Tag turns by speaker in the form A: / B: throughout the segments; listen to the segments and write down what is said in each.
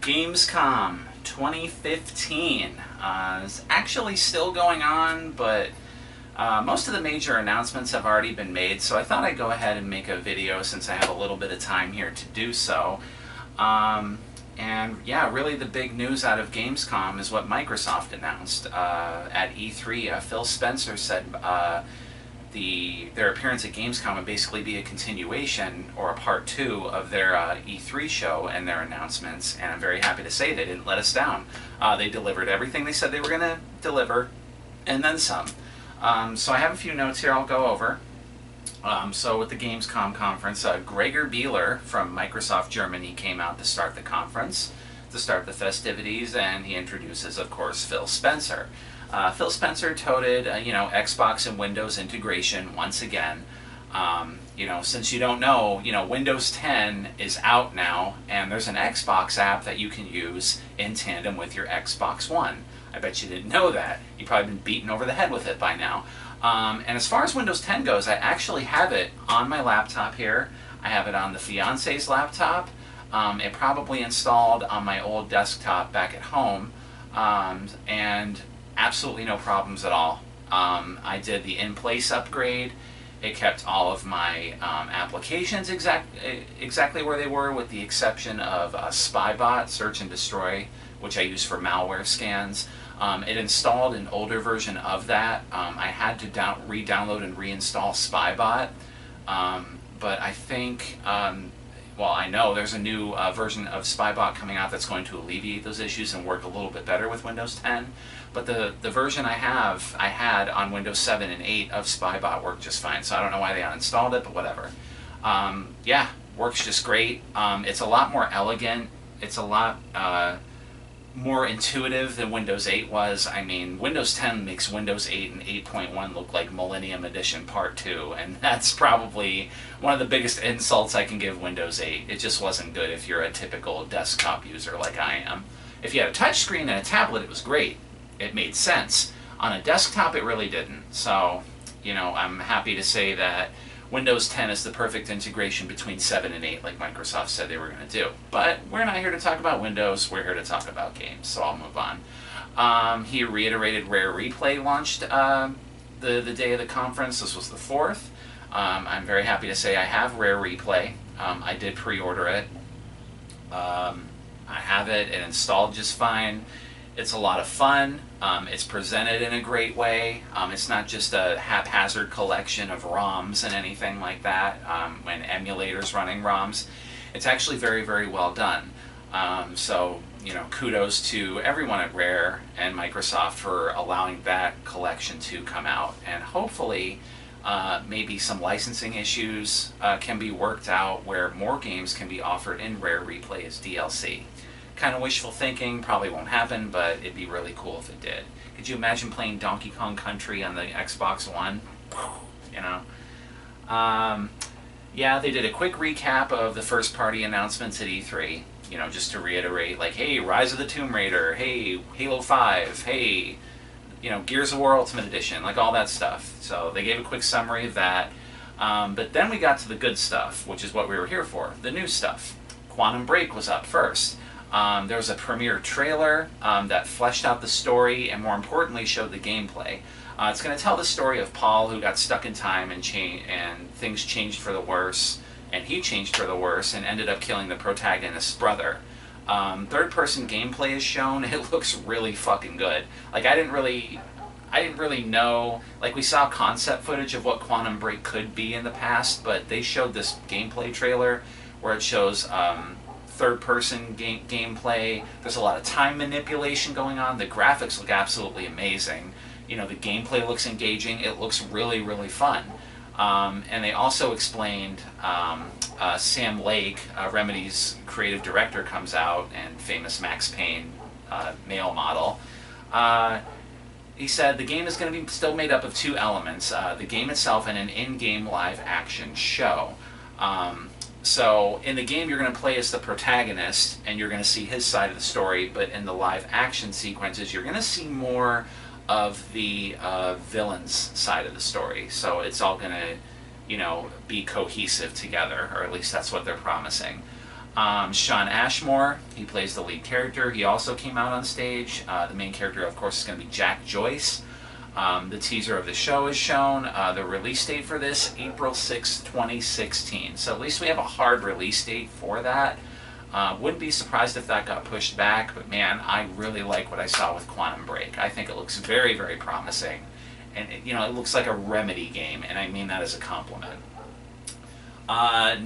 A: Gamescom 2015 is actually still going on, but most of the major announcements have already been made, so I thought I'd go ahead and make a video since I have a little bit of time here to do so. And yeah, really the big news out of Gamescom is what Microsoft announced at E3. Phil Spencer said their appearance at Gamescom would basically be a continuation or a part 2 of their E3 show and their announcements, and I'm very happy to say they didn't let us down. They delivered everything they said they were going to deliver, and then some. So I have a few notes here I'll go over. So with the Gamescom conference, Gregor Bieler from Microsoft Germany came out to start the conference, to start the festivities, and he introduces, of course, Phil Spencer. Phil Spencer touted, Xbox and Windows integration once again. Since you don't know, Windows 10 is out now, and there's an Xbox app that you can use in tandem with your Xbox One. I bet you didn't know that. You've probably been beaten over the head with it by now. And as far as Windows 10 goes, I actually have it on my laptop here. I have it on the fiance's laptop. It probably installed on my old desktop back at home, and absolutely no problems at all. I did the in-place upgrade. It kept all of my applications exactly where they were, with the exception of Spybot, Search and Destroy, which I use for malware scans. It installed an older version of that. I had to re-download and reinstall Spybot, but I think, well, I know there's a new version of Spybot coming out that's going to alleviate those issues and work a little bit better with Windows 10. But the version I had on Windows 7 and 8 of Spybot worked just fine. So I don't know why they uninstalled it, but whatever. Yeah, works just great. It's a lot more elegant. It's a lot more intuitive than Windows 8 was. I mean, Windows 10 makes Windows 8 and 8.1 look like Millennium Edition Part 2, and that's probably one of the biggest insults I can give Windows 8. It just wasn't good if you're a typical desktop user like I am. If you had a touchscreen and a tablet, it was great. It made sense. On a desktop, it really didn't. So, I'm happy to say that Windows 10 is the perfect integration between 7 and 8, like Microsoft said they were going to do. But we're not here to talk about Windows, we're here to talk about games, so I'll move on. He reiterated Rare Replay launched the day of the conference. This was the 4th. I'm very happy to say I have Rare Replay. I did pre-order it. I have it installed just fine. It's a lot of fun. It's presented in a great way. It's not just a haphazard collection of ROMs and anything like that, when emulators running ROMs. It's actually very, very well done. So, kudos to everyone at Rare and Microsoft for allowing that collection to come out. And hopefully, maybe some licensing issues can be worked out where more games can be offered in Rare Replay as DLC. Kind of wishful thinking, probably won't happen, but it'd be really cool if it did. Could you imagine playing Donkey Kong Country on the Xbox One? Yeah, they did a quick recap of the first party announcements at E3, just to reiterate, like, hey, Rise of the Tomb Raider, hey, Halo 5, hey, Gears of War Ultimate Edition, like all that stuff. So they gave a quick summary of that. But then we got to the good stuff, which is what we were here for, the new stuff. Quantum Break was up first. There was a premiere trailer that fleshed out the story and, more importantly, showed the gameplay. It's going to tell the story of Paul, who got stuck in time and things changed for the worse, and he changed for the worse and ended up killing the protagonist's brother. Third-person gameplay is shown. It looks really fucking good. Like, I didn't really know. Like, we saw concept footage of what Quantum Break could be in the past, but they showed this gameplay trailer where it shows third-person gameplay. There's a lot of time manipulation going on. The graphics look absolutely amazing. The gameplay looks engaging. It looks really, really fun. And they also explained Sam Lake, Remedy's creative director, comes out, and famous Max Payne male model. He said the game is going to be still made up of 2 elements, the game itself and an in-game live action show. So in the game you're going to play as the protagonist and you're going to see his side of the story, but in the live action sequences you're going to see more of the villain's side of the story. So it's all going to, be cohesive together, or at least that's what they're promising. Sean Ashmore, he plays the lead character. He also came out on stage. The main character, of course, is going to be Jack Joyce. The teaser of the show is shown. The release date for this, April 6, 2016. So at least we have a hard release date for that. Wouldn't be surprised if that got pushed back, but man, I really like what I saw with Quantum Break. I think it looks very, very promising. And, it looks like a Remedy game, and I mean that as a compliment.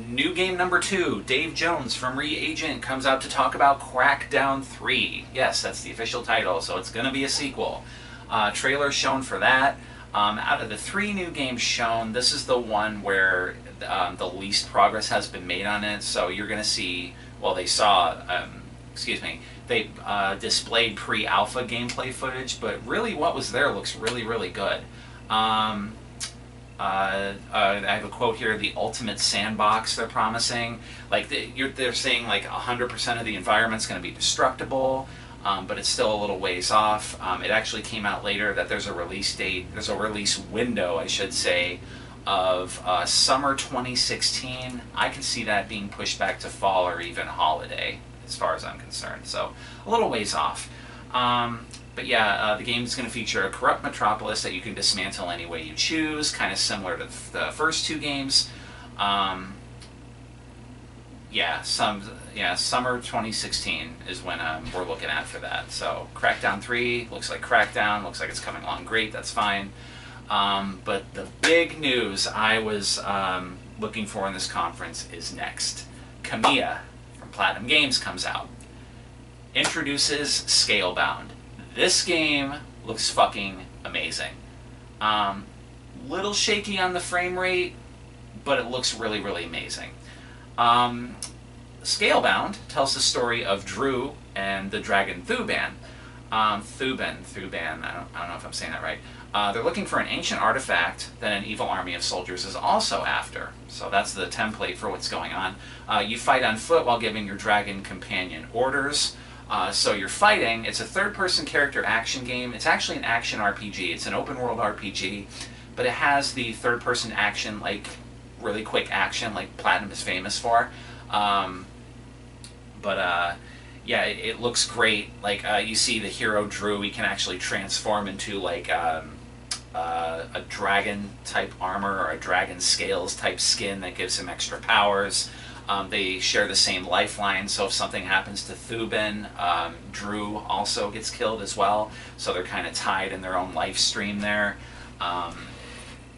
A: New game number 2, Dave Jones from Reagent comes out to talk about Crackdown 3. Yes, that's the official title, so it's going to be a sequel. Trailer shown for that. Out of the 3 new games shown, this is the one where the least progress has been made on it, so you're going to see, well, they saw, they displayed pre-alpha gameplay footage, but really what was there looks really, really good. I have a quote here, the ultimate sandbox they're promising. Like, they're saying like 100% of the environment's going to be destructible, but it's still a little ways off. It actually came out later that there's a release date, there's a release window, I should say, of summer 2016. I can see that being pushed back to fall or even holiday, as far as I'm concerned. So, a little ways off. But yeah, the game is going to feature a corrupt metropolis that you can dismantle any way you choose, kind of similar to the first 2 games. Summer 2016 is when we're looking at for that. So Crackdown 3 looks like Crackdown, looks like it's coming along great, that's fine. But the big news I was looking for in this conference is next. Kamiya from Platinum Games comes out, introduces Scalebound. This game looks fucking amazing. Little shaky on the frame rate, but it looks really, really amazing. Scalebound tells the story of Drew and the dragon Thuban. Thuban, I don't know if I'm saying that right. They're looking for an ancient artifact that an evil army of soldiers is also after. So that's the template for what's going on. You fight on foot while giving your dragon companion orders. So you're fighting, it's a third-person character action game. It's actually an action RPG. It's an open-world RPG, but it has the third-person action, like really quick action, like Platinum is famous for. Yeah, it looks great. Like, you see the hero Drew, he can actually transform into like a dragon-type armor or a dragon scales-type skin that gives him extra powers. They share the same lifeline, so if something happens to Thuban, Drew also gets killed as well, so they're kind of tied in their own life stream there.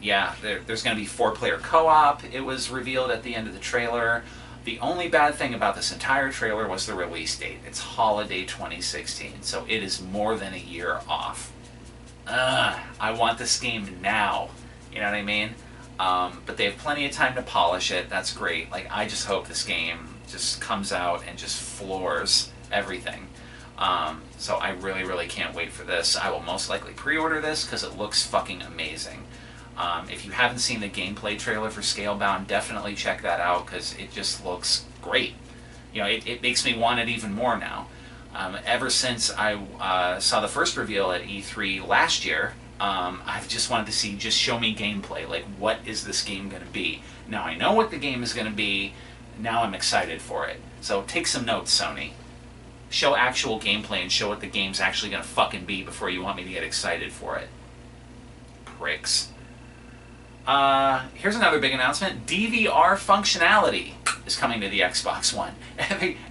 A: There's going to be 4-player co-op. It was revealed at the end of the trailer. The only bad thing about this entire trailer was the release date. It's holiday 2016, so it is more than a year off. I want this game now, you know what I mean? But they have plenty of time to polish it. That's great. Like, I just hope this game just comes out and just floors everything. So I really, really can't wait for this. I will most likely pre-order this because it looks fucking amazing. If you haven't seen the gameplay trailer for Scalebound, definitely check that out because it just looks great. It makes me want it even more now. Ever since I saw the first reveal at E3 last year, I've just wanted to see, just show me gameplay. Like, what is this game going to be? Now I know what the game is going to be. Now I'm excited for it. So take some notes, Sony. Show actual gameplay and show what the game's actually going to fucking be before you want me to get excited for it. Pricks. Here's another big announcement. DVR functionality is coming to the Xbox One.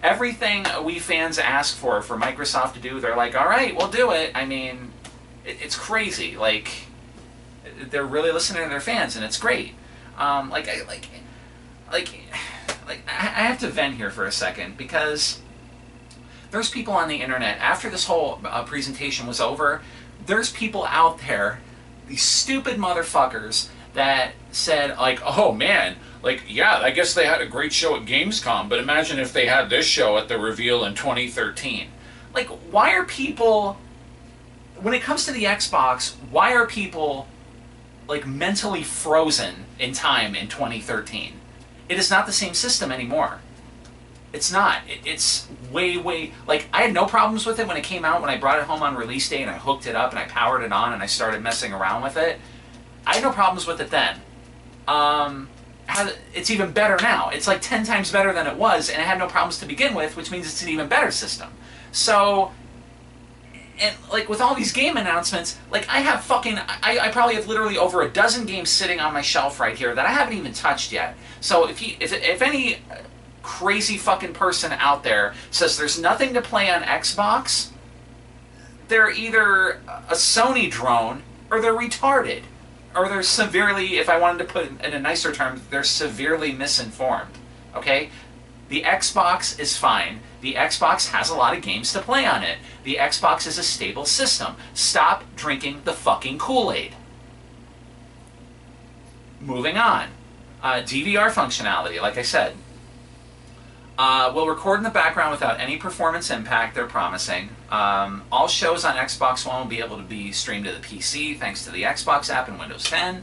A: Everything we fans ask for Microsoft to do, they're like, all right, we'll do it. I mean, it's crazy. Like, they're really listening to their fans, and it's great. I have to vent here for a second because there's people on the internet, after this whole presentation was over, there's people out there, these stupid motherfuckers, that said, like, oh man, like, yeah, I guess they had a great show at Gamescom, but imagine if they had this show at the reveal in 2013. Like, why are people, when it comes to the Xbox, why are people, like, mentally frozen in time in 2013? It is not the same system anymore. It's not. It's way, like, I had no problems with it when it came out, when I brought it home on release day and I hooked it up and I powered it on and I started messing around with it. I had no problems with it then. it's even better now. It's like 10 times better than it was, and it had no problems to begin with, which means it's an even better system. So, and like with all these game announcements, like I probably have literally over a dozen games sitting on my shelf right here that I haven't even touched yet. So if any crazy fucking person out there says there's nothing to play on Xbox, they're either a Sony drone or they're retarded. Or they're severely, if I wanted to put it in a nicer term, they're severely misinformed. Okay? The Xbox is fine. The Xbox has a lot of games to play on it. The Xbox is a stable system. Stop drinking the fucking Kool-Aid. Moving on. DVR functionality, like I said. Will record in the background without any performance impact, they're promising. All shows on Xbox One will be able to be streamed to the PC thanks to the Xbox app in Windows 10.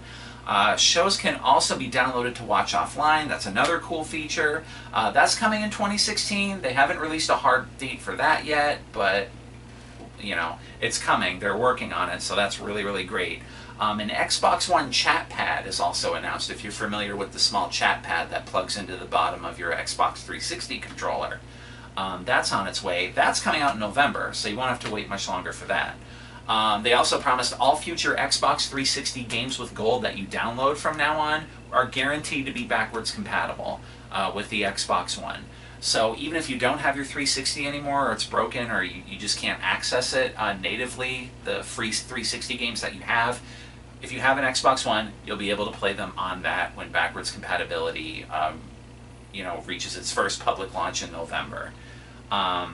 A: Shows can also be downloaded to watch offline. That's another cool feature. That's coming in 2016. They haven't released a hard date for that yet, but you know, it's coming. They're working on it, so that's really, really great. An Xbox One chat pad is also announced, if you're familiar with the small chat pad that plugs into the bottom of your Xbox 360 controller. That's on its way. That's coming out in November, so you won't have to wait much longer for that. They also promised all future Xbox 360 games with gold that you download from now on are guaranteed to be backwards compatible with the Xbox One. So even if you don't have your 360 anymore, or it's broken, or you just can't access it natively, the free 360 games that you have, if you have an Xbox One, you'll be able to play them on that when backwards compatibility reaches its first public launch in November. Yeah,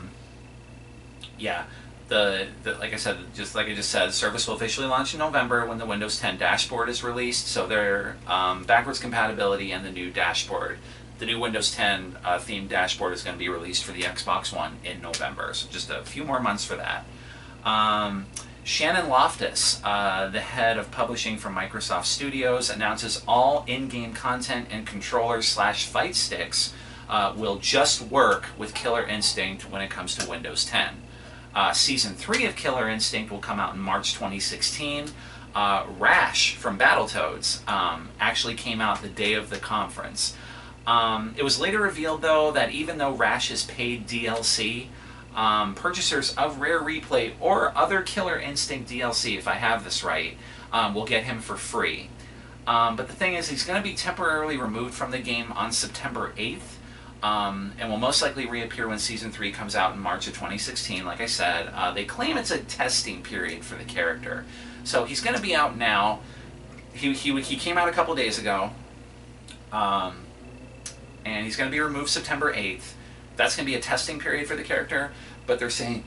A: like I said, just like I just said, the service will officially launch in November when the Windows 10 dashboard is released. So their backwards compatibility and the new dashboard, the new Windows 10 themed dashboard is going to be released for the Xbox One in November. So just a few more months for that. Shannon Loftus, the head of publishing for Microsoft Studios, announces all in-game content and controllers/fight sticks will just work with Killer Instinct when it comes to Windows 10. Season 3 of Killer Instinct will come out in March 2016. Rash from Battletoads actually came out the day of the conference. It was later revealed, though, that even though Rash is paid DLC, purchasers of Rare Replay or other Killer Instinct DLC, if I have this right, will get him for free. But the thing is, he's going to be temporarily removed from the game on September 8th, and will most likely reappear when Season 3 comes out in March of 2016, like I said. They claim it's a testing period for the character. So he's going to be out now. He came out a couple days ago, and he's going to be removed September 8th. That's going to be a testing period for the character, but they're saying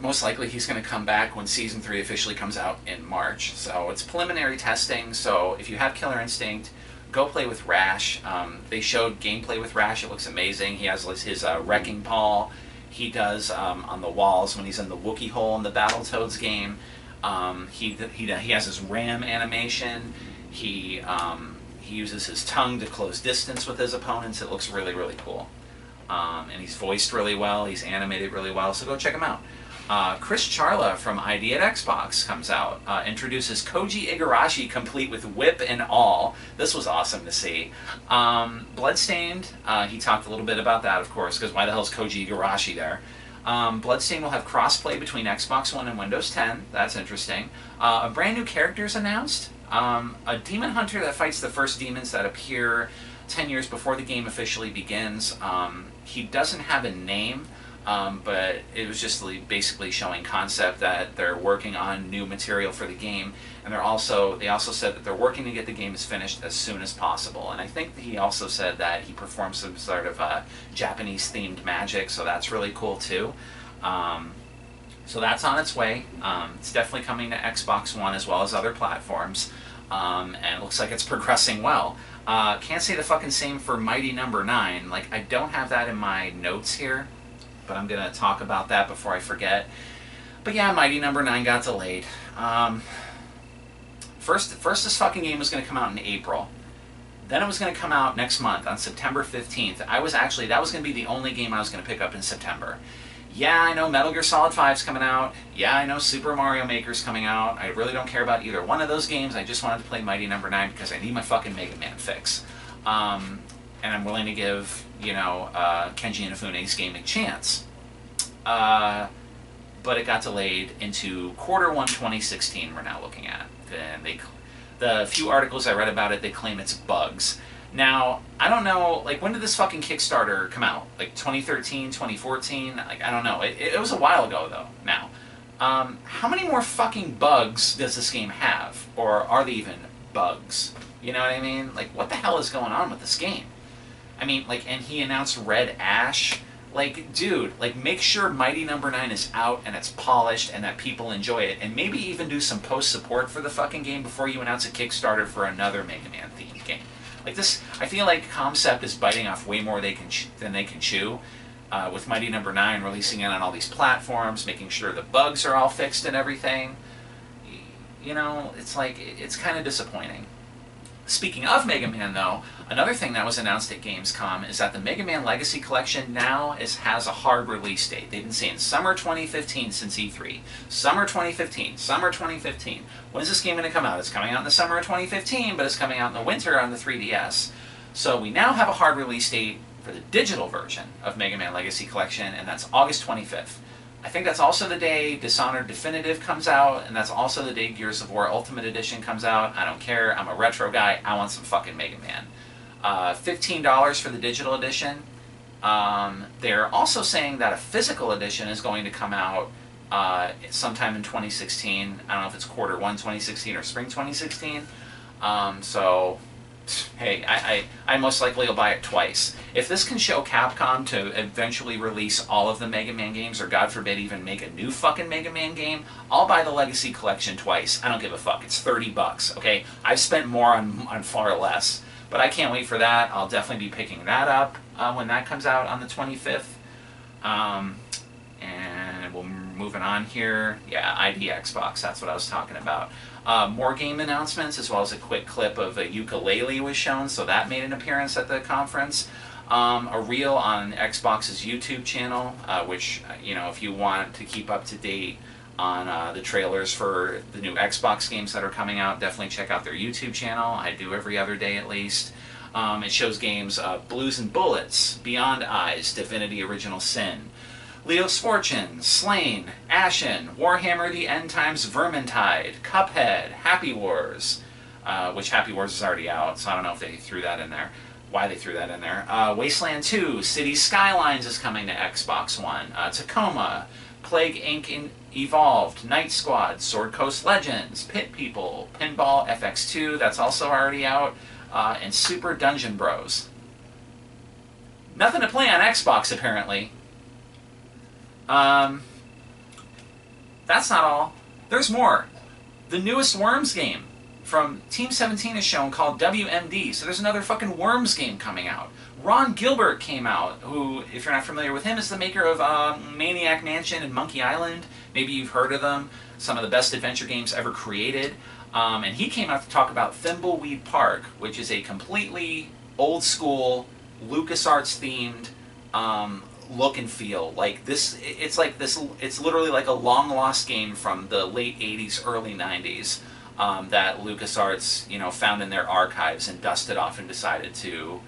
A: most likely he's going to come back when Season 3 officially comes out in March. So it's preliminary testing, so if you have Killer Instinct, go play with Rash. They showed gameplay with Rash. It looks amazing. He has his wrecking ball. He does on the walls when he's in the Wookiee hole in the Battletoads game. He has his ram animation. He uses his tongue to close distance with his opponents. It looks really, really cool. And he's voiced really well. He's animated really well, so go check him out. Chris Charla from ID at Xbox comes out, introduces Koji Igarashi complete with whip and all. This was awesome to see. Bloodstained, he talked a little bit about that, of course, because why the hell is Koji Igarashi there? Bloodstained will have crossplay between Xbox One and Windows 10. That's interesting. A brand new character is announced. A demon hunter that fights the first demons that appear 10 years before the game officially begins. He doesn't have a name, but it was just basically showing concept that they're working on new material for the game, and they also said that they're working to get the games finished as soon as possible. And I think he also said that he performs some sort of Japanese themed magic, so that's really cool too. So that's on its way. It's definitely coming to Xbox One as well as other platforms, and it looks like it's progressing well. Can't say the fucking same for Mighty Number 9. Like, I don't have that in my notes here, but I'm gonna talk about that before I forget. But yeah, Mighty Number 9 got delayed. First this fucking game was gonna come out in April. Then it was gonna come out next month on September 15th. That was gonna be the only game I was gonna pick up in September. Yeah, I know Metal Gear Solid 5's coming out. Yeah, I know Super Mario Maker's coming out. I really don't care about either one of those games. I just wanted to play Mighty Number 9 because I need my fucking Mega Man fix. And I'm willing to give, Kenji Inafune's game a chance. But it got delayed into Q1 2016 we're now looking at. And the few articles I read about it, they claim it's bugs. Now, I don't know, like, when did this fucking Kickstarter come out? Like, 2013, 2014? Like, I don't know. It was a while ago, though, now. How many more fucking bugs does this game have? Or are they even bugs? You know what I mean? Like, what the hell is going on with this game? I mean, like, and he announced Red Ash. Like, dude, like, make sure Mighty Number 9 is out and it's polished and that people enjoy it. And maybe even do some post-support for the fucking game before you announce a Kickstarter for another Mega Man-themed game. Like this, I feel like Concept is biting off way more than they can chew. With Mighty Number 9 releasing it on all these platforms, making sure the bugs are all fixed and everything. It's like, it's kind of disappointing. Speaking of Mega Man, though, another thing that was announced at Gamescom is that the Mega Man Legacy Collection now has a hard release date. They've been saying summer 2015 since E3. Summer 2015, summer 2015. When is this game going to come out? It's coming out in the summer of 2015, but it's coming out in the winter on the 3DS. So we now have a hard release date for the digital version of Mega Man Legacy Collection, and that's August 25th. I think that's also the day Dishonored Definitive comes out, and that's also the day Gears of War Ultimate Edition comes out. I don't care. I'm a retro guy. I want some fucking Mega Man. $15 for the digital edition. They're also saying that a physical edition is going to come out sometime in 2016. I don't know if it's Q1 2016 or spring 2016. So, hey, I most likely will buy it twice. If this can show Capcom to eventually release all of the Mega Man games, or God forbid even make a new fucking Mega Man game, I'll buy the Legacy Collection twice. I don't give a fuck. It's $30, okay? I've spent more on far less. But I can't wait for that. I'll definitely be picking that up when that comes out on the 25th. And we're moving on here. Yeah, ID Xbox, that's what I was talking about. More game announcements, as well as a quick clip of a ukulele was shown, so that made an appearance at the conference. A reel on Xbox's YouTube channel, which, if you want to keep up to date on the trailers for the new Xbox games that are coming out, definitely check out their YouTube channel. I do every other day at least. It shows games Blues and Bullets, Beyond Eyes, Divinity Original Sin, Leo's Fortune, Slain, Ashen, Warhammer The End Times Vermintide, Cuphead, Happy Wars, which Happy Wars is already out, so I don't know if they threw that in there. Why they threw that in there. Wasteland 2, City Skylines is coming to Xbox One, Tacoma, Plague Inc. Evolved, Night Squad, Sword Coast Legends, Pit People, Pinball FX2, that's also already out, and Super Dungeon Bros. Nothing to play on Xbox, apparently. That's not all. There's more. The newest Worms game from Team 17 is shown, called WMD, so there's another fucking Worms game coming out. Ron Gilbert came out, who, if you're not familiar with him, is the maker of Maniac Mansion and Monkey Island. Maybe you've heard of them. Some of the best adventure games ever created. And he came out to talk about Thimbleweed Park, which is a completely old-school, LucasArts-themed look and feel. Like this, it's literally like a long-lost game from the late 80s, early 90s that LucasArts, found in their archives and dusted off and decided to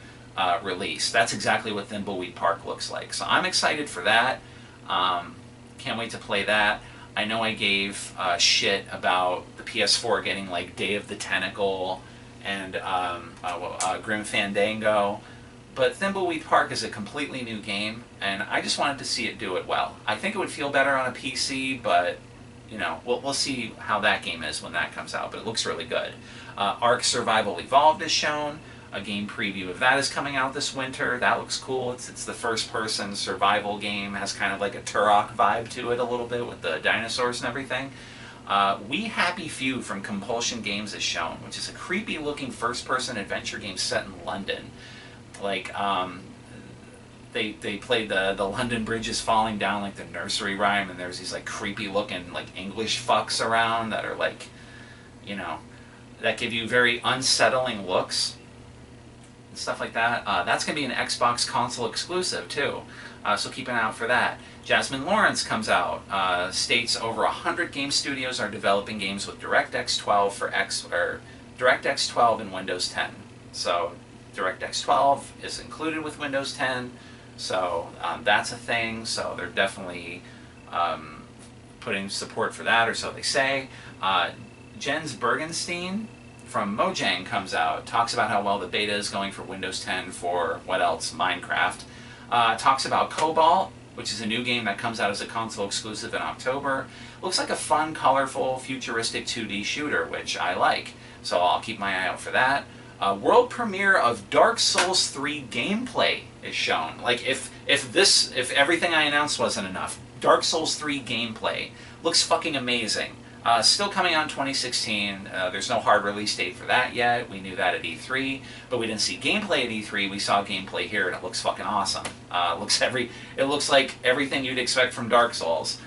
A: release. That's exactly what Thimbleweed Park looks like. So I'm excited for that. Can't wait to play that. I know I gave shit about the PS4 getting like Day of the Tentacle and Grim Fandango, but Thimbleweed Park is a completely new game, and I just wanted to see it do it well. I think it would feel better on a PC, but we'll see how that game is when that comes out, but it looks really good. Ark Survival Evolved is shown. A game preview of that is coming out this winter. That looks cool. It's the first-person survival game. Has kind of like a Turok vibe to it a little bit with the dinosaurs and everything. We Happy Few from Compulsion Games is shown, which is a creepy-looking first-person adventure game set in London. Like, they played the London Bridge is falling down, like the nursery rhyme, and there's these like creepy-looking like English fucks around that are like, that give you very unsettling looks. stuff like that. That's going to be an Xbox console exclusive too, so keep an eye out for that. Jasmine Lawrence comes out, states over 100 game studios are developing games with DirectX 12 for DirectX 12 and Windows 10. So DirectX 12 is included with Windows 10, so that's a thing. So they're definitely putting support for that, or so they say. Jens Bergenstein from Mojang comes out, talks about how well the beta is going for Windows 10 for, what else, Minecraft. Talks about Cobalt, which is a new game that comes out as a console exclusive in October. Looks like a fun, colorful, futuristic 2D shooter, which I like. So I'll keep my eye out for that. World premiere of Dark Souls 3 gameplay is shown. Like, if everything I announced wasn't enough, Dark Souls 3 gameplay looks fucking amazing. Still coming out in 2016. There's no hard release date for that yet. We knew that at E3, but we didn't see gameplay at E3. We saw gameplay here, and it looks fucking awesome. It looks like everything you'd expect from Dark Souls.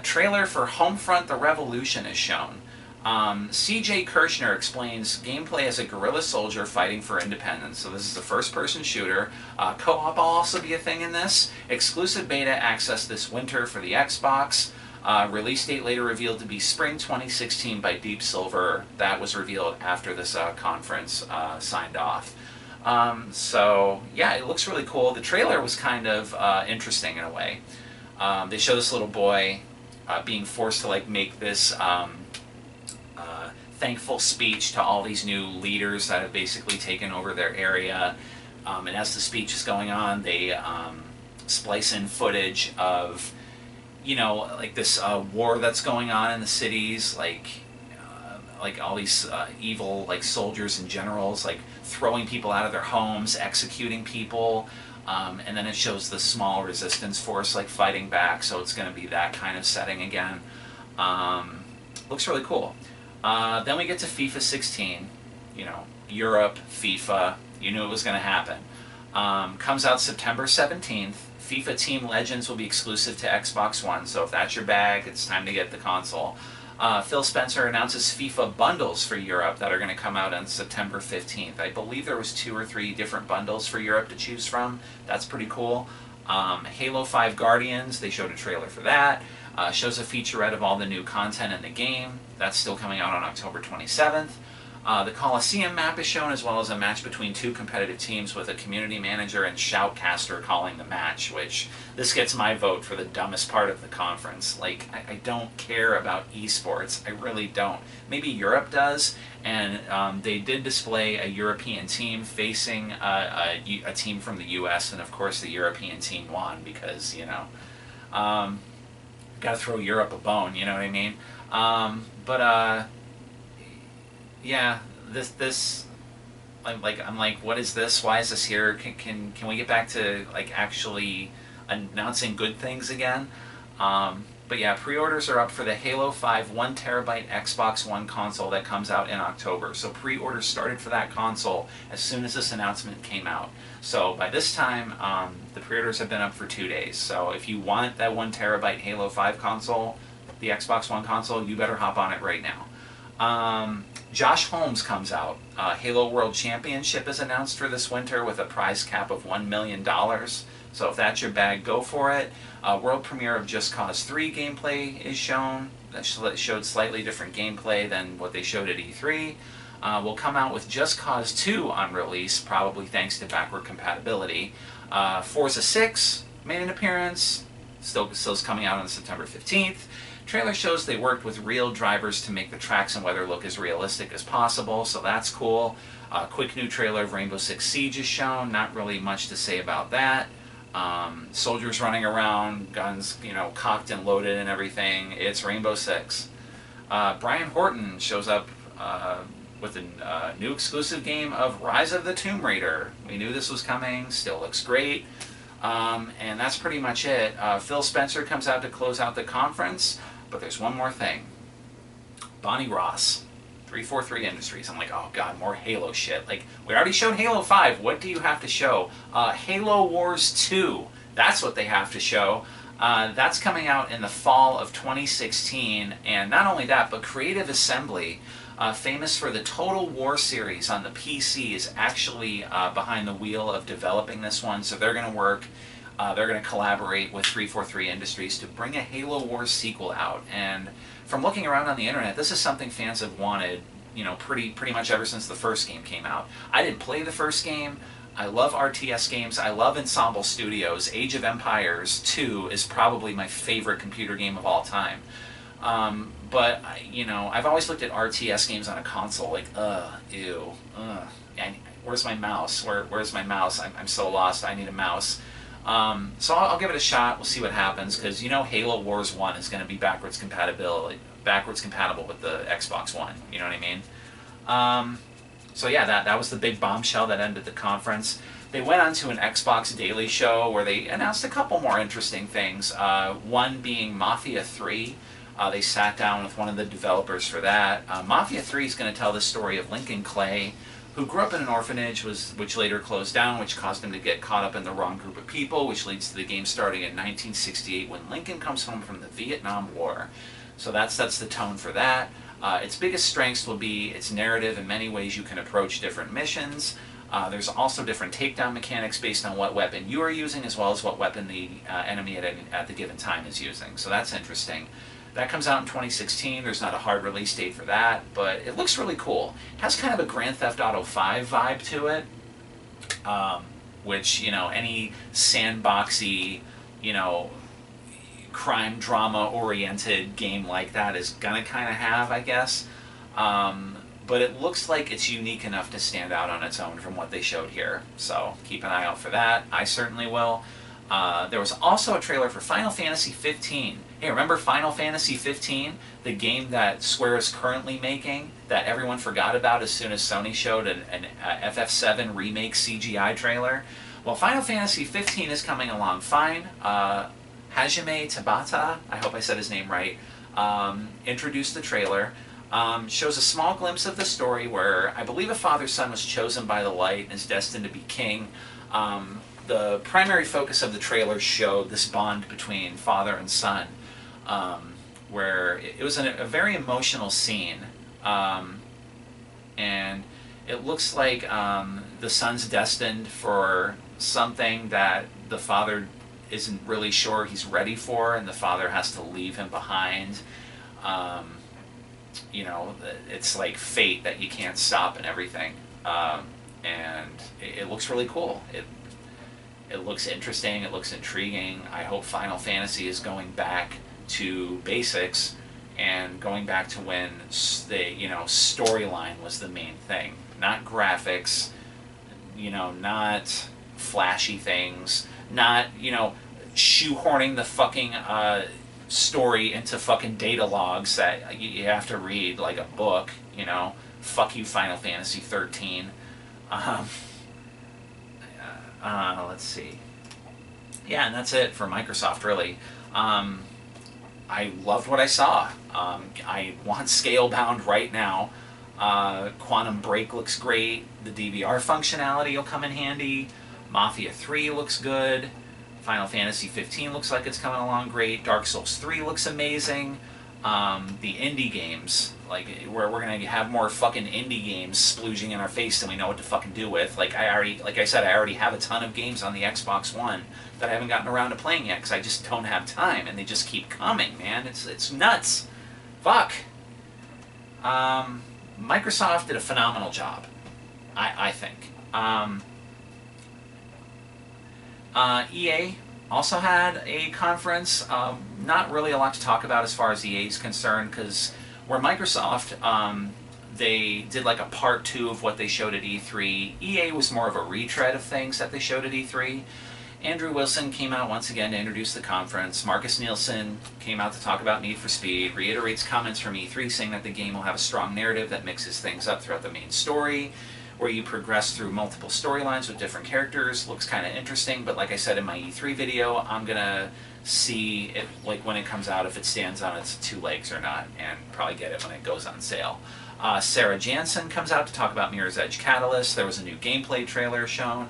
A: Trailer for Homefront: The Revolution is shown. C.J. Kirshner explains gameplay as a guerrilla soldier fighting for independence. So this is a first-person shooter. Co-op will also be a thing in this. Exclusive beta access this winter for the Xbox. Release date later revealed to be spring 2016 by Deep Silver. That was revealed after this conference signed off. So yeah, it looks really cool. The trailer was kind of interesting in a way. They show this little boy being forced to like make this thankful speech to all these new leaders that have basically taken over their area. And as the speech is going on, they splice in footage of, you know, like this war that's going on in the cities, like all these evil like soldiers and generals like throwing people out of their homes, executing people, and then it shows the small resistance force like fighting back. So it's going to be that kind of setting again. Looks really cool. Then we get to FIFA 16. You know, Europe, FIFA. You knew it was going to happen. Comes out September 17th. FIFA Team Legends will be exclusive to Xbox One, so if that's your bag, it's time to get the console. Phil Spencer announces FIFA bundles for Europe that are going to come out on September 15th. I believe there was 2 or 3 different bundles for Europe to choose from. That's pretty cool. Halo 5 Guardians, they showed a trailer for that. Shows a featurette of all the new content in the game. That's still coming out on October 27th. The Coliseum map is shown, as well as a match between 2 competitive teams with a community manager and shoutcaster calling the match, which this gets my vote for the dumbest part of the conference. Like, I don't care about esports. I really don't. Maybe Europe does, and they did display a European team facing a team from the US, and of course the European team won because, you know, gotta throw Europe a bone, you know what I mean? Yeah, I'm like, what is this? Why is this here? Can we get back to like actually announcing good things again? But yeah, pre-orders are up for the Halo 5 1TB Xbox One console that comes out in October. So pre-orders started for that console as soon as this announcement came out. So by this time, the pre-orders have been up for 2 days. So if you want that 1TB Halo 5 console, the Xbox One console, you better hop on it right now. Josh Holmes comes out. Halo World Championship is announced for this winter with a prize cap of $1 million. So if that's your bag, go for it. World premiere of Just Cause 3 gameplay is shown. That showed slightly different gameplay than what they showed at E3. Will come out with Just Cause 2 on release, probably thanks to backward compatibility. Forza 6 made an appearance. Still is coming out on September 15th. Trailer shows they worked with real drivers to make the tracks and weather look as realistic as possible, so that's cool. Quick new trailer of Rainbow Six Siege is shown. Not really much to say about that. Soldiers running around, guns, you know, cocked and loaded and everything. It's Rainbow Six. Brian Horton shows up with a new exclusive game of Rise of the Tomb Raider. We knew this was coming. Still looks great. And that's pretty much it. Phil Spencer comes out to close out the conference. But there's one more thing. Bonnie Ross, 343 Industries. I'm like, oh god, more Halo shit. Like, we already showed Halo 5. What do you have to show? Halo Wars 2. That's what they have to show. That's coming out in the fall of 2016. And not only that, but Creative Assembly famous for the Total War series on the PC, is actually behind the wheel of developing this one. So they're going to work, they're going to collaborate with 343 Industries to bring a Halo Wars sequel out. And from looking around on the internet, this is something fans have wanted, you know, pretty much ever since the first game came out. I didn't play the first game. I love RTS games. I love Ensemble Studios. Age of Empires 2 is probably my favorite computer game of all time. But, you know, I've always looked at RTS games on a console like, ew, and where's my mouse? Where's my mouse? I'm so lost. I need a mouse. So I'll give it a shot. We'll see what happens, because, you know, Halo Wars 1 is going to be backwards compatible with the Xbox One. You know what I mean? So yeah, that was the big bombshell that ended the conference. They went on to an Xbox Daily Show where they announced a couple more interesting things. One being Mafia 3. They sat down with one of the developers for that. Mafia 3 is going to tell the story of Lincoln Clay, who grew up in an orphanage, which later closed down, which caused him to get caught up in the wrong group of people, which leads to the game starting in 1968 when Lincoln comes home from the Vietnam War. So that sets the tone for that. Its biggest strengths will be its narrative and many ways you can approach different missions. There's also different takedown mechanics based on what weapon you are using, as well as what weapon the enemy at the given time is using. So that's interesting. That comes out in 2016. There's not a hard release date for that, but it looks really cool. It has kind of a Grand Theft Auto 5 vibe to it, which, you know, any sandboxy, you know, crime drama oriented game like that is gonna kind of have, I guess. But it looks like it's unique enough to stand out on its own from what they showed here. So keep an eye out for that. I certainly will. There was also a trailer for Final Fantasy 15. Hey, remember Final Fantasy 15? The game that Square is currently making that everyone forgot about as soon as Sony showed an FF7 remake CGI trailer? Well, Final Fantasy 15 is coming along fine. Hajime Tabata, I hope I said his name right, introduced the trailer. Shows a small glimpse of the story where I believe a father-son was chosen by the light and is destined to be king. The primary focus of the trailer showed this bond between father and son, where it was a very emotional scene, and it looks like the son's destined for something that the father isn't really sure he's ready for, and the father has to leave him behind. You know, it's like fate that you can't stop and everything. And it looks really cool. It looks interesting, it looks intriguing. I hope Final Fantasy is going back to basics and going back to when the, you know, storyline was the main thing. Not graphics, you know, not flashy things, not, you know, shoehorning the fucking story into fucking data logs that you have to read like a book, you know. Fuck you, Final Fantasy 13. Let's see. Yeah, and that's it for Microsoft, really. I loved what I saw. I want Scalebound right now. Quantum Break looks great. The DVR functionality will come in handy. Mafia 3 looks good. Final Fantasy 15 looks like it's coming along great. Dark Souls 3 looks amazing. The indie games, like, where we're gonna have more fucking indie games splooging in our face than we know what to fucking do with. Like I said, I already have a ton of games on the Xbox One that I haven't gotten around to playing yet because I just don't have time, and they just keep coming, man. It's nuts. Fuck. Microsoft did a phenomenal job, I think. EA also had a conference. Not really a lot to talk about as far as EA is concerned, because where Microsoft, they did like a part 2 of what they showed at E3, EA was more of a retread of things that they showed at E3. Andrew Wilson came out once again to introduce the conference. Marcus Nielsen came out to talk about Need for Speed, reiterates comments from E3 saying that the game will have a strong narrative that mixes things up throughout the main story, where you progress through multiple storylines with different characters. Looks kind of interesting, but like I said in my E3 video, I'm gonna see it, like, when it comes out, if it stands on its 2 legs or not, and probably get it when it goes on sale. Sarah Jansen comes out to talk about Mirror's Edge Catalyst. There was a new gameplay trailer shown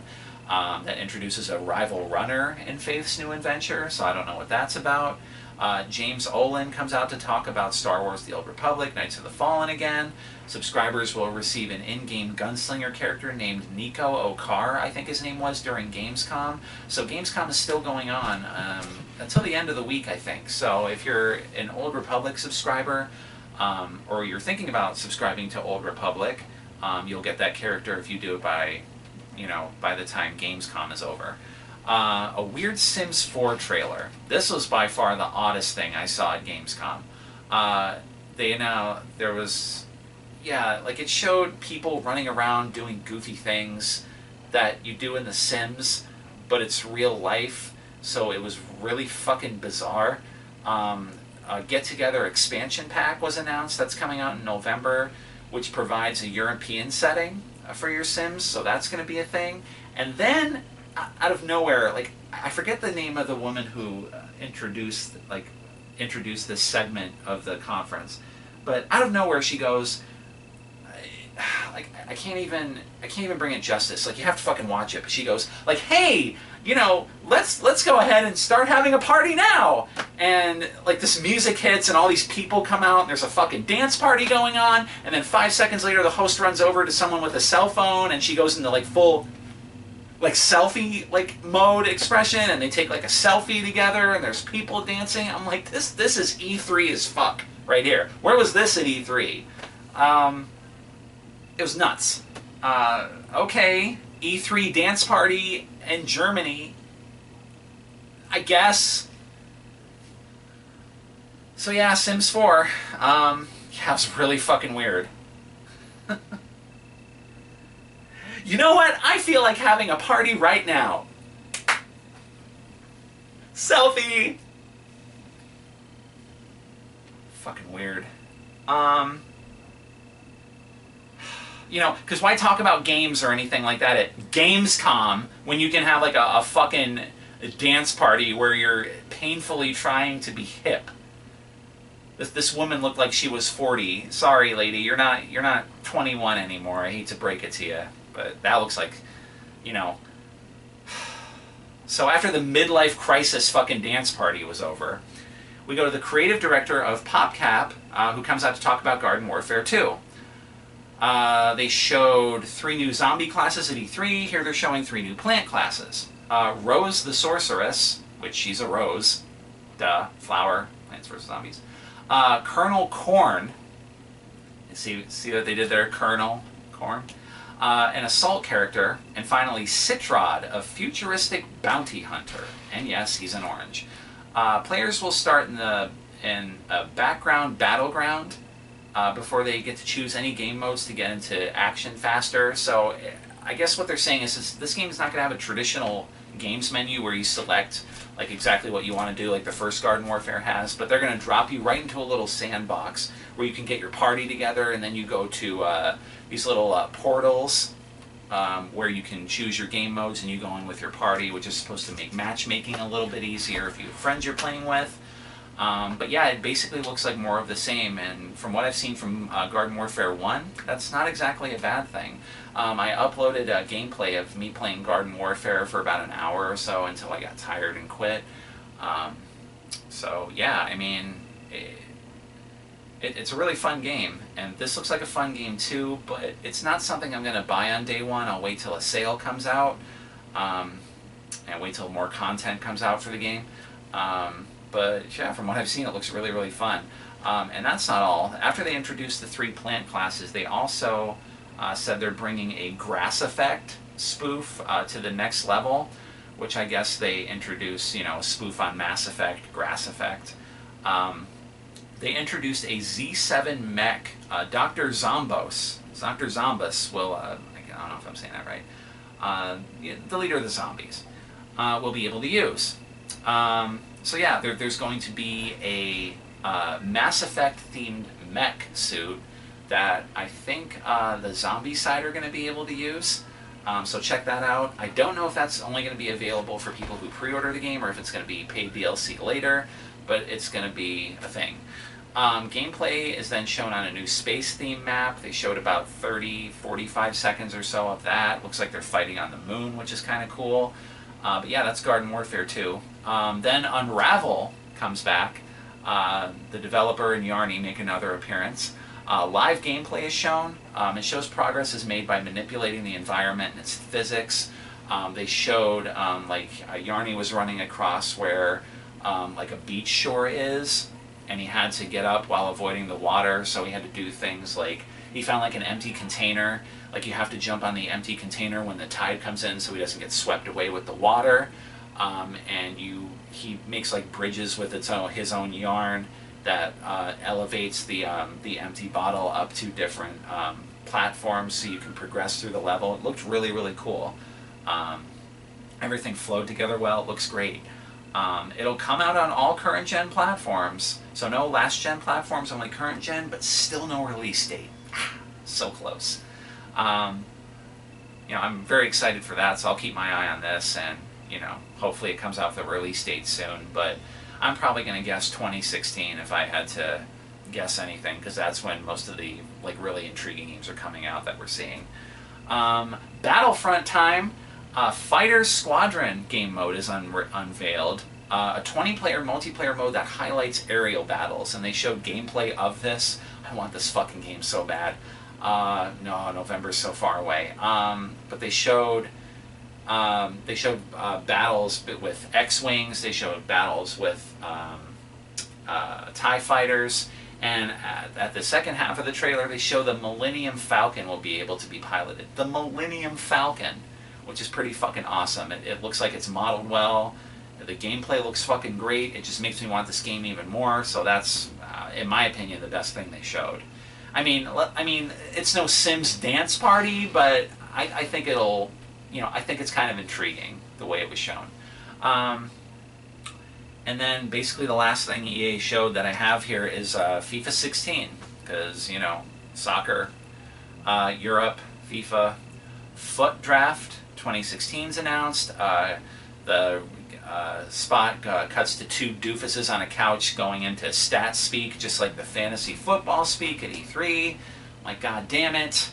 A: that introduces a rival runner in Faith's new adventure, so I don't know what that's about. James Olin comes out to talk about Star Wars The Old Republic, Knights of the Fallen again. Subscribers will receive an in-game gunslinger character named Nico Okar, I think his name was, during Gamescom. So Gamescom is still going on until the end of the week, I think. So if you're an Old Republic subscriber, or you're thinking about subscribing to Old Republic, you'll get that character if you do it by, by the time Gamescom is over. A weird Sims 4 trailer. This was by far the oddest thing I saw at Gamescom. There was, it showed people running around doing goofy things that you do in The Sims, but it's real life, so it was really fucking bizarre. A get-together expansion pack was announced that's coming out in November, which provides a European setting for your Sims, so that's going to be a thing. And then, out of nowhere, I forget the name of the woman who introduced this segment of the conference, but out of nowhere she goes, I can't even bring it justice. You have to fucking watch it. But she goes, hey, let's go ahead and start having a party now. And this music hits and all these people come out and there's a fucking dance party going on. And then 5 seconds later, the host runs over to someone with a cell phone and she goes into full selfie mode expression, and they take a selfie together and there's people dancing. I'm like, this is E3 as fuck right here. Where was this at E3? It was nuts. Okay, E3 dance party in Germany, I guess. So yeah, Sims 4. It was really fucking weird. You know what? I feel like having a party right now. Selfie! Fucking weird. Because why talk about games or anything like that at Gamescom when you can have a fucking dance party where you're painfully trying to be hip? This woman looked like she was 40. Sorry, lady, you're not 21 anymore. I hate to break it to you, but that looks like, So after the midlife crisis fucking dance party was over, we go to the creative director of PopCap, who comes out to talk about Garden Warfare 2. They showed 3 new zombie classes at E3. Here they're showing 3 new plant classes. Rose the Sorceress, which she's a rose. Duh. Flower. Plants vs. Zombies. Colonel Corn. See what they did there? Colonel Corn. An assault character. And finally, Citrod, a futuristic bounty hunter. And yes, he's an orange. Players will start in a background battleground before they get to choose any game modes to get into action faster. So I guess what they're saying is this game is not going to have a traditional games menu where you select exactly what you want to do like the first Garden Warfare has, but they're going to drop you right into a little sandbox where you can get your party together, and then you go to these little portals where you can choose your game modes and you go in with your party, which is supposed to make matchmaking a little bit easier if you have friends you're playing with. But yeah, it basically looks like more of the same, and from what I've seen from Garden Warfare 1, that's not exactly a bad thing. I uploaded a gameplay of me playing Garden Warfare for about an hour or so until I got tired and quit. So yeah, I mean, it's a really fun game, and this looks like a fun game too, but it's not something I'm going to buy on day one. I'll wait till a sale comes out, and wait till more content comes out for the game. But yeah, from what I've seen, it looks really, really fun. And that's not all. After they introduced the 3 plant classes, they also said they're bringing a grass effect spoof to the next level, which I guess they introduce, a spoof on Mass Effect, grass effect. They introduced a Z7 mech, Dr. Zombos. Dr. Zombos will, I don't know if I'm saying that right, the leader of the zombies, will be able to use. So yeah, there's going to be a Mass Effect themed mech suit that I think the zombie side are going to be able to use. So check that out. I don't know if that's only going to be available for people who pre-order the game or if it's going to be paid DLC later, but it's going to be a thing. Gameplay is then shown on a new space theme map. They showed about 45 seconds or so of that. Looks like they're fighting on the moon, which is kind of cool. But yeah, that's Garden Warfare 2. Then Unravel comes back. The developer and Yarny make another appearance. Live gameplay is shown. It shows progress is made by manipulating the environment and its physics. They showed Yarny was running across where like a beach shore is, and he had to get up while avoiding the water, so he had to do things like he found like an empty container, like you have to jump on the empty container when the tide comes in so he doesn't get swept away with the water. And he makes like bridges with his own yarn that elevates the empty bottle up to different platforms so you can progress through the level. It looked really, really cool. Everything flowed together well. It looks great. It'll come out on all current gen platforms, so no last gen platforms, only current gen, but still no release date. So close. I'm very excited for that, so I'll keep my eye on this, and hopefully it comes out with a release date soon. But I'm probably going to guess 2016 if I had to guess anything, because that's when most of the really intriguing games are coming out that we're seeing. Battlefront time. Fighters Squadron game mode is unveiled. A 20-player multiplayer mode that highlights aerial battles, and they showed gameplay of this. I want this fucking game so bad. No, November's so far away. But they showed battles with X-Wings. They showed battles with TIE fighters. And at the second half of the trailer, they show the Millennium Falcon will be able to be piloted. The Millennium Falcon, which is pretty fucking awesome. It looks like it's modeled well. The gameplay looks fucking great. It just makes me want this game even more. So that's, in my opinion, the best thing they showed. I mean, it's no Sims dance party, but I think it'll, I think it's kind of intriguing the way it was shown. And then basically the last thing EA showed that I have here is FIFA 16, because soccer, Europe, FIFA, Foot Draft 2016 is announced. The spot cuts to two doofuses on a couch going into stat speak, just like the fantasy football speak at E3. Like, god damn it.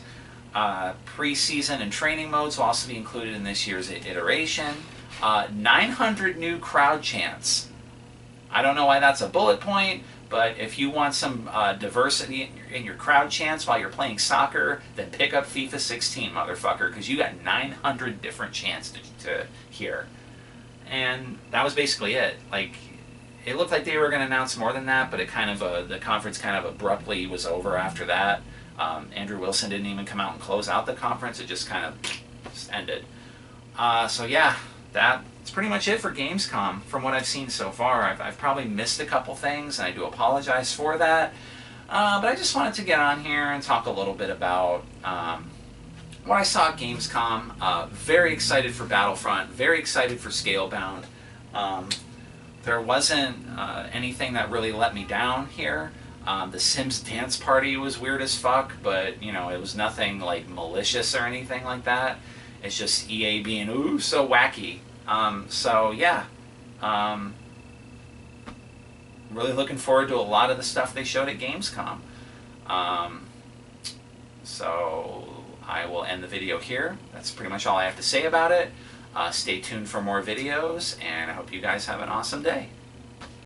A: Preseason and training modes will also be included in this year's iteration. 900 new crowd chants. I don't know why that's a bullet point, but if you want some diversity in your crowd chants while you're playing soccer, then pick up FIFA 16, motherfucker, because you got 900 different chants to hear. And that was basically it. Like, it looked like they were going to announce more than that, but it kind of the conference kind of abruptly was over after that. Andrew Wilson didn't even come out and close out the conference. It just kind of ended. So yeah, that's pretty much it for Gamescom from what I've seen so far. I've probably missed a couple things, and I do apologize for that. But I just wanted to get on here and talk a little bit about what I saw at Gamescom. Very excited for Battlefront. Very excited for Scalebound. There wasn't anything that really let me down here. The Sims dance party was weird as fuck, but it was nothing like malicious or anything like that. It's just EA being ooh so wacky. So yeah, really looking forward to a lot of the stuff they showed at Gamescom. So I will end the video here. That's pretty much all I have to say about it. Stay tuned for more videos, and I hope you guys have an awesome day.